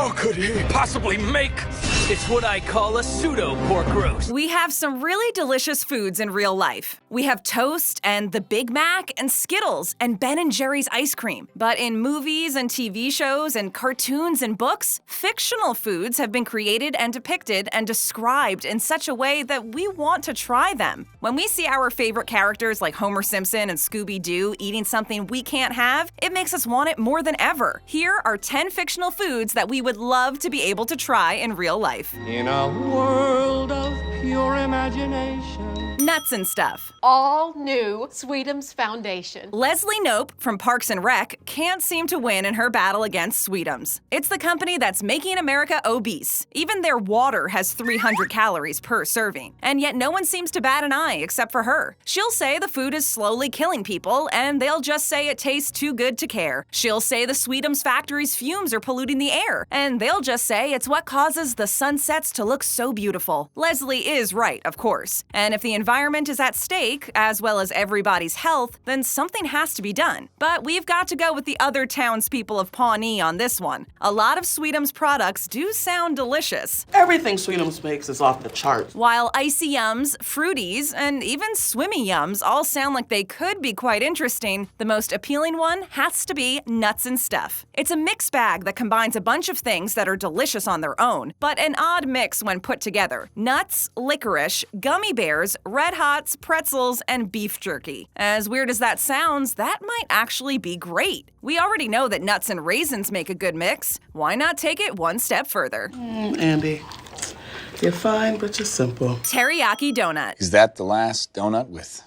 How could he possibly make? It's what I call a pseudo-pork roast. We have some really delicious foods in real life. We have toast and the Big Mac and Skittles and Ben & Jerry's ice cream. But in movies and TV shows and cartoons and books, fictional foods have been created and depicted and described in such a way that we want to try them. When we see our favorite characters like Homer Simpson and Scooby-Doo eating something we can't have, it makes us want it more than ever. Here are 10 fictional foods that we would love to be able to try in real life. In a world of pure imagination. Nuts and Stuff. All new Sweetums Foundation. Leslie Knope from Parks and Rec can't seem to win in her battle against Sweetums. It's the company that's making America obese. Even their water has 300 calories per serving. And yet no one seems to bat an eye except for her. She'll say the food is slowly killing people, and they'll just say it tastes too good to care. She'll say the Sweetums factory's fumes are polluting the air, and they'll just say it's what causes the sunsets to look so beautiful. Leslie is right, of course. And if the environment is at stake, as well as everybody's health, then something has to be done. But we've got to go with the other townspeople of Pawnee on this one. A lot of Sweetums products do sound delicious. Everything Sweetums makes is off the charts. While Icy Yums, Fruities, and even Swimmy Yums all sound like they could be quite interesting, the most appealing one has to be Nuts and Stuff. It's a mix bag that combines a bunch of things that are delicious on their own, but an odd mix when put together. Nuts, licorice, gummy bears, Red Hots, pretzels, and beef jerky. As weird as that sounds, that might actually be great. We already know that nuts and raisins make a good mix. Why not take it one step further? Andy, you're fine, but you're simple. Teriyaki donut. Is that the last donut with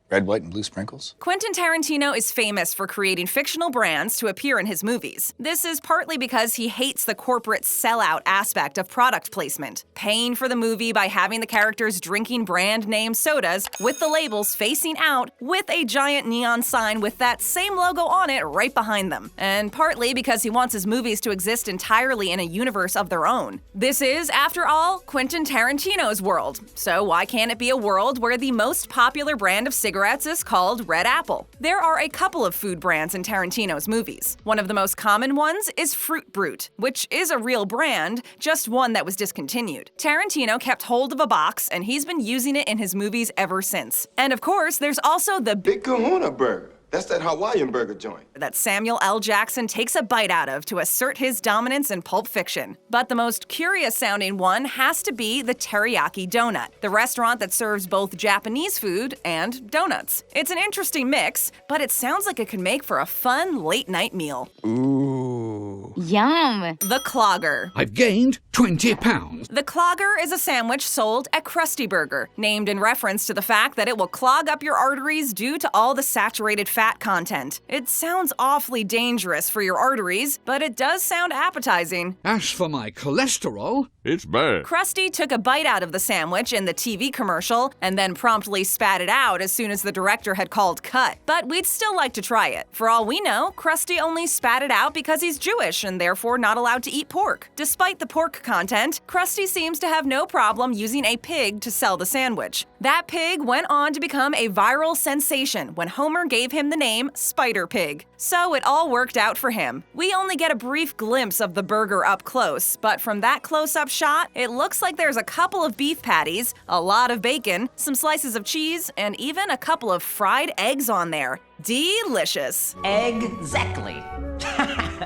red, white, and blue sprinkles? Quentin Tarantino is famous for creating fictional brands to appear in his movies. This is partly because he hates the corporate sellout aspect of product placement, paying for the movie by having the characters drinking brand name sodas with the labels facing out with a giant neon sign with that same logo on it right behind them. And partly because he wants his movies to exist entirely in a universe of their own. This is, after all, Quentin Tarantino's world. So why can't it be a world where the most popular brand of cigarettes is called Red Apple? There are a couple of food brands in Tarantino's movies. One of the most common ones is Fruit Brute, which is a real brand, just one that was discontinued. Tarantino kept hold of a box, and he's been using it in his movies ever since. And of course, there's also the Big Kahuna Burger. That's that Hawaiian burger joint that Samuel L. Jackson takes a bite out of to assert his dominance in Pulp Fiction. But the most curious-sounding one has to be the Teriyaki Donut, the restaurant that serves both Japanese food and donuts. It's an interesting mix, but it sounds like it could make for a fun late-night meal. Ooh. Yum. The Clogger. I've gained 20 pounds. The Clogger is a sandwich sold at Krusty Burger, named in reference to the fact that it will clog up your arteries due to all the saturated fat content. It sounds awfully dangerous for your arteries, but it does sound appetizing. As for my cholesterol, It's bad. Krusty took a bite out of the sandwich in the TV commercial and then promptly spat it out as soon as the director had called cut. But we'd still like to try it. For all we know, Krusty only spat it out because he's Jewish and therefore not allowed to eat pork. Despite the pork content, Krusty seems to have no problem using a pig to sell the sandwich. That pig went on to become a viral sensation when Homer gave him the name Spider Pig. So it all worked out for him. We only get a brief glimpse of the burger up close, but from that close-up shot, it looks like there's a couple of beef patties, a lot of bacon, some slices of cheese, and even a couple of fried eggs on there. Delicious. Exactly.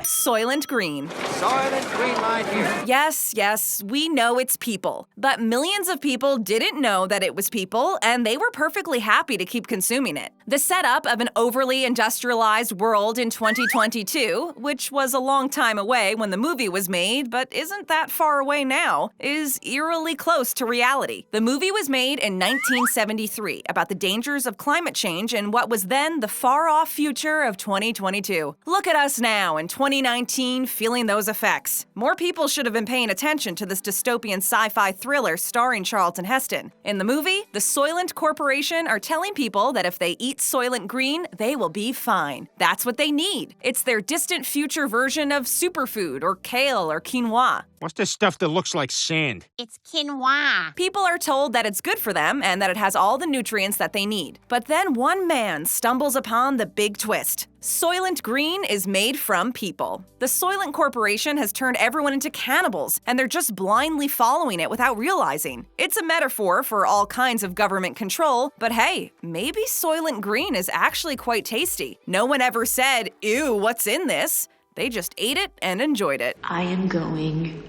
Soylent Green. Soylent Green right here. Yes, we know it's people. But millions of people didn't know that it was people, and they were perfectly happy to keep consuming it. The setup of an overly industrialized world in 2022, which was a long time away when the movie was made, but isn't that far away now, is eerily close to reality. The movie was made in 1973 about the dangers of climate change in what was then the far-off future of 2022. Look at us now in 2019 feeling those effects. More people should have been paying attention to this dystopian sci-fi thriller starring Charlton Heston. In the movie, the Soylent Corporation are telling people that if they eat Soylent Green, they will be fine. That's what they need. It's their distant future version of superfood or kale or quinoa. What's this stuff that looks like sand? It's quinoa. People are told that it's good for them and that it has all the nutrients that they need. But then one man stumbles upon the big twist. Soylent Green is made from people. The Soylent Corporation has turned everyone into cannibals, and they're just blindly following it without realizing. It's a metaphor for all kinds of government control, but hey, maybe Soylent Green is actually quite tasty. No one ever said, "Ew, what's in this?" They just ate it and enjoyed it. I am going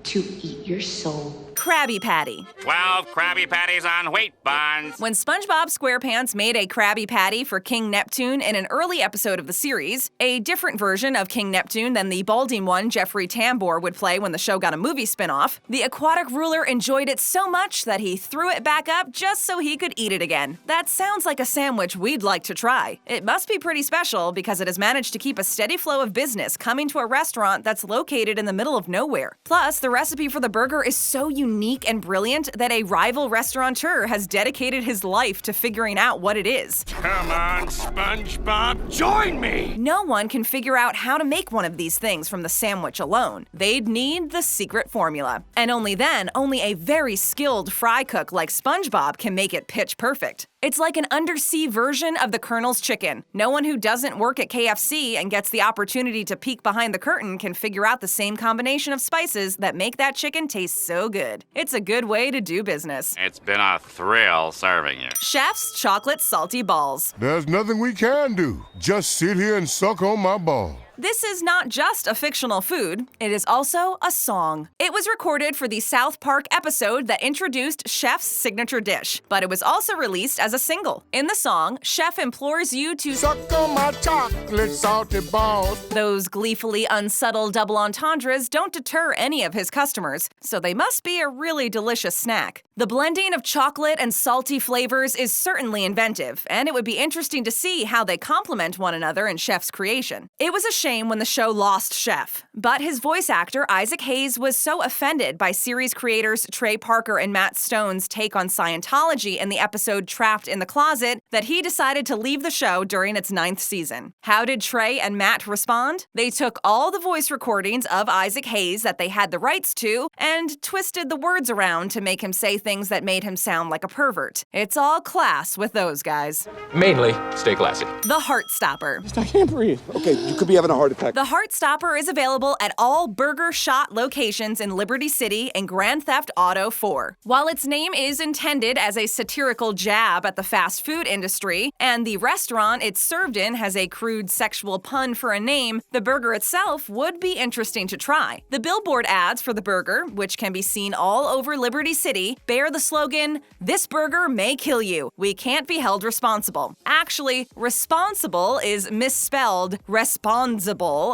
to eat your soul. Krabby Patty. 12 Krabby Patties on wheat buns. When SpongeBob SquarePants made a Krabby Patty for King Neptune in an early episode of the series, a different version of King Neptune than the balding one Jeffrey Tambor would play when the show got a movie spinoff, the aquatic ruler enjoyed it so much that he threw it back up just so he could eat it again. That sounds like a sandwich we'd like to try. It must be pretty special because it has managed to keep a steady flow of business coming to a restaurant that's located in the middle of nowhere. Plus, the recipe for the burger is so unique and brilliant that a rival restaurateur has dedicated his life to figuring out what it is. Come on, SpongeBob, join me! No one can figure out how to make one of these things from the sandwich alone. They'd need the secret formula. And only then, only a very skilled fry cook like SpongeBob can make it pitch perfect. It's like an undersea version of the Colonel's chicken. No one who doesn't work at KFC and gets the opportunity to peek behind the curtain can figure out the same combination of spices that make that chicken taste so good. It's a good way to do business. It's been a thrill serving you. Chef's Chocolate Salty Balls. There's nothing we can do. Just sit here and suck on my ball. This is not just a fictional food, it is also a song. It was recorded for the South Park episode that introduced Chef's signature dish, but it was also released as a single. In the song, Chef implores you to suck on my chocolate salty balls. Those gleefully unsubtle double entendres don't deter any of his customers, so they must be a really delicious snack. The blending of chocolate and salty flavors is certainly inventive, and it would be interesting to see how they complement one another in Chef's creation. It was a shame when the show lost Chef, but his voice actor Isaac Hayes was so offended by series creators Trey Parker and Matt Stone's take on Scientology in the episode Trapped in the Closet that he decided to leave the show during its 9th season. How did Trey and Matt respond? They took all the voice recordings of Isaac Hayes that they had the rights to and twisted the words around to make him say things that made him sound like a pervert. It's all class with those guys. Mainly, stay classy. The Heartstopper. I can't breathe. Okay, you could be having a heart attack. The Heartstopper is available at all Burger Shot locations in Liberty City and Grand Theft Auto 4. While its name is intended as a satirical jab at the fast food industry, and the restaurant it's served in has a crude sexual pun for a name, the burger itself would be interesting to try. The billboard ads for the burger, which can be seen all over Liberty City, bear the slogan, "This burger may kill you. We can't be held responsible." Actually, responsible is misspelled responsible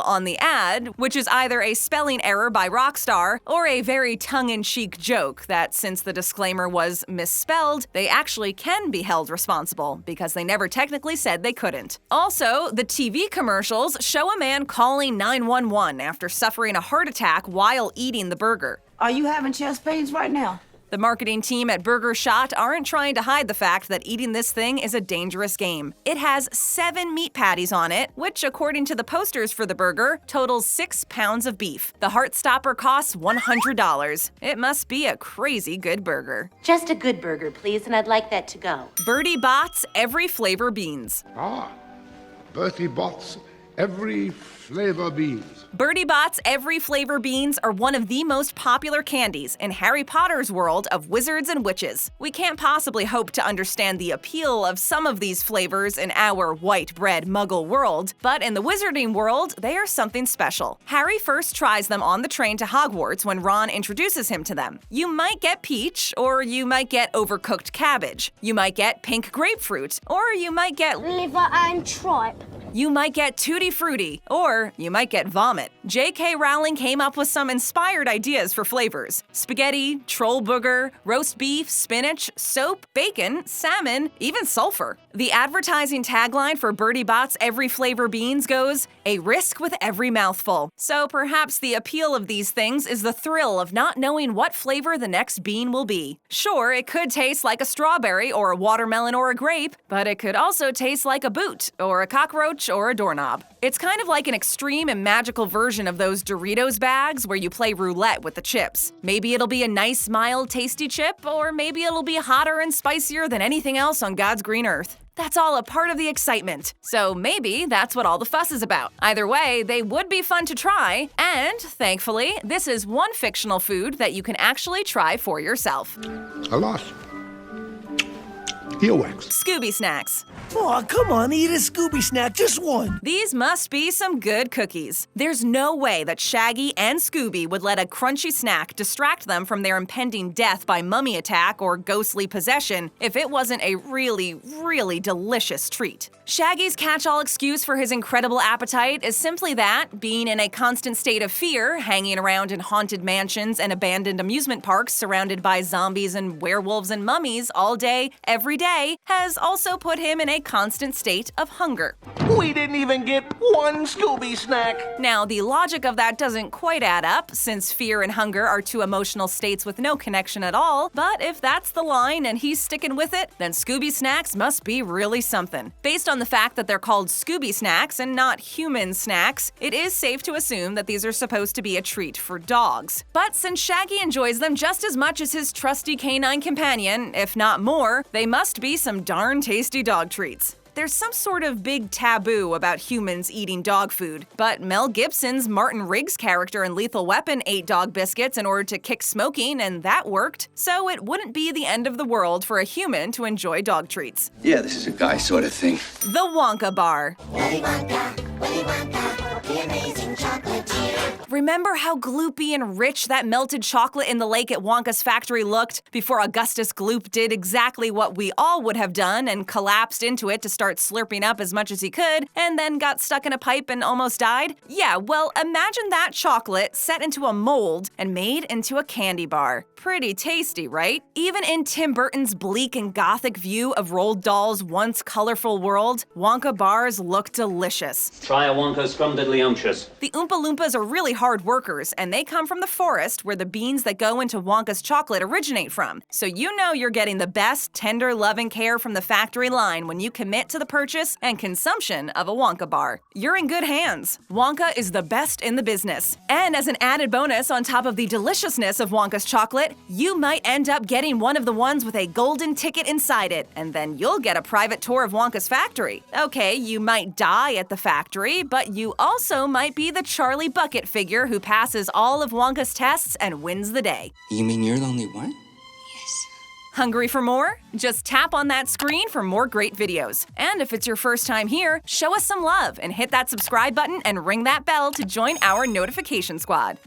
on the ad, which is either a spelling error by Rockstar or a very tongue-in-cheek joke that since the disclaimer was misspelled, they actually can be held responsible because they never technically said they couldn't. Also, the TV commercials show a man calling 911 after suffering a heart attack while eating the burger. Are you having chest pains right now? The marketing team at Burger Shot aren't trying to hide the fact that eating this thing is a dangerous game. It has 7 meat patties on it, which, according to the posters for the burger, totals 6 pounds of beef. The Heartstopper costs $100. It must be a crazy good burger. Just a good burger, please, and I'd like that to go. Bertie Bott's Every Flavor Beans. Bertie Bott's Every Flavor Beans. Bertie Bott's Every Flavor Beans are one of the most popular candies in Harry Potter's world of wizards and witches. We can't possibly hope to understand the appeal of some of these flavors in our white bread muggle world, but in the wizarding world, they are something special. Harry first tries them on the train to Hogwarts when Ron introduces him to them. You might get peach, or you might get overcooked cabbage. You might get pink grapefruit, or you might get liver and tripe. You might get Tutti Frutti, or you might get vomit. J.K. Rowling came up with some inspired ideas for flavors. Spaghetti, troll booger, roast beef, spinach, soap, bacon, salmon, even sulfur. The advertising tagline for Bertie Bott's Every Flavor Beans goes, "A risk with every mouthful." So perhaps the appeal of these things is the thrill of not knowing what flavor the next bean will be. Sure, it could taste like a strawberry or a watermelon or a grape, but it could also taste like a boot or a cockroach or a doorknob. It's kind of like an extreme and magical version of those Doritos bags where you play roulette with the chips. Maybe it'll be a nice, mild, tasty chip, or maybe it'll be hotter and spicier than anything else on God's green earth. That's all a part of the excitement. So maybe that's what all the fuss is about. Either way, they would be fun to try, and thankfully, this is one fictional food that you can actually try for yourself. I lost. Earwax. Scooby snacks. Oh, come on, eat a Scooby snack, just one. These must be some good cookies. There's no way that Shaggy and Scooby would let a crunchy snack distract them from their impending death by mummy attack or ghostly possession if it wasn't a really, really delicious treat. Shaggy's catch-all excuse for his incredible appetite is simply that, being in a constant state of fear, hanging around in haunted mansions and abandoned amusement parks surrounded by zombies and werewolves and mummies all day, every day, has also put him in a constant state of hunger. We didn't even get one Scooby snack. Now, the logic of that doesn't quite add up, since fear and hunger are two emotional states with no connection at all, but if that's the line and he's sticking with it, then Scooby snacks must be really something. Based on the fact that they're called Scooby snacks and not human snacks, it is safe to assume that these are supposed to be a treat for dogs. But since Shaggy enjoys them just as much as his trusty canine companion, if not more, they must be some darn tasty dog treats. There's some sort of big taboo about humans eating dog food, but Mel Gibson's Martin Riggs character in Lethal Weapon ate dog biscuits in order to kick smoking, and that worked. So it wouldn't be the end of the world for a human to enjoy dog treats. Yeah, this is a guy sort of thing. The Wonka Bar. Willy Wonka, the amazing chocolatier. Remember how gloopy and rich that melted chocolate in the lake at Wonka's factory looked before Augustus Gloop did exactly what we all would have done and collapsed into it to start slurping up as much as he could and then got stuck in a pipe and almost died? Yeah, well, imagine that chocolate set into a mold and made into a candy bar. Pretty tasty, right? Even in Tim Burton's bleak and gothic view of Roald Dahl's once colorful world, Wonka bars look delicious. Try a Wonka scrumdiddlyumptious. The Oompa Loompas are really hard workers, and they come from the forest where the beans that go into Wonka's chocolate originate from. So you know you're getting the best, tender, loving care from the factory line when you commit to the purchase and consumption of a Wonka bar. You're in good hands. Wonka is the best in the business. And as an added bonus on top of the deliciousness of Wonka's chocolate, you might end up getting one of the ones with a golden ticket inside it, and then you'll get a private tour of Wonka's factory. Okay, you might die at the factory, but you also might be the Charlie Bucket figure who passes all of Wonka's tests and wins the day. You mean you're the only one? Hungry for more? Just tap on that screen for more great videos. And if it's your first time here, show us some love and hit that subscribe button and ring that bell to join our notification squad.